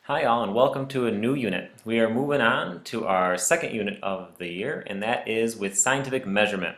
Hi all, and welcome to a new unit. We are moving on to our second unit of the year, and that is with scientific measurement.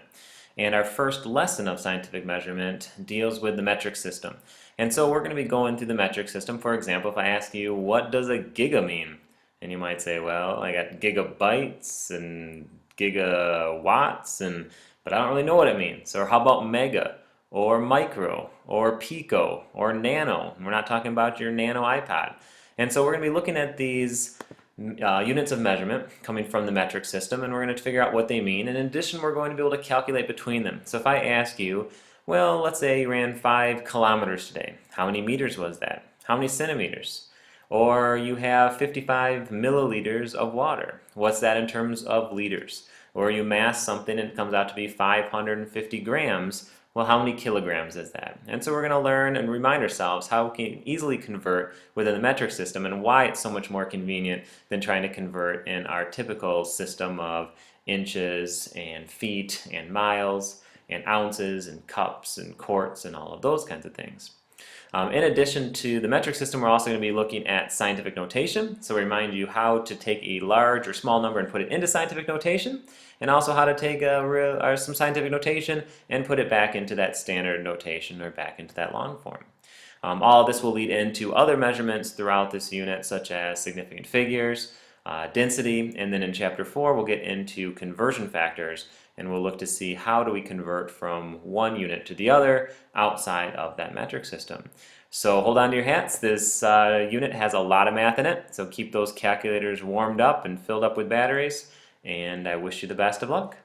And our first lesson of scientific measurement deals with the metric system. And so we're going to be going through the metric system. For example, if I ask you, what does a giga mean? And you might say, well, I got gigabytes and gigawatts, but I don't really know what it means. Or how about mega? Or micro? Or pico? Or nano? We're not talking about your nano iPod. And so we're going to be looking at these units of measurement coming from the metric system, and we're going to figure out what they mean. And in addition, we're going to be able to calculate between them. So if I ask you, well, let's say you ran 5 kilometers today. How many meters was that? How many centimeters? Or you have 55 milliliters of water. What's that in terms of liters? Or you mass something and it comes out to be 550 grams. Well, how many kilograms is that? And so we're going to learn and remind ourselves how we can easily convert within the metric system and why it's so much more convenient than trying to convert in our typical system of inches and feet and miles and ounces and cups and quarts and all of those kinds of things. In addition to the metric system, we're also going to be looking at scientific notation. So we remind you how to take a large or small number and put it into scientific notation, and also how to take some scientific notation and put it back into that standard notation or back into that long form. All of this will lead into other measurements throughout this unit, such as significant figures, density, and then in Chapter 4 we'll get into conversion factors, and we'll look to see how do we convert from one unit to the other outside of that metric system. So hold on to your hats. This unit has a lot of math in it, so keep those calculators warmed up and filled up with batteries, and I wish you the best of luck.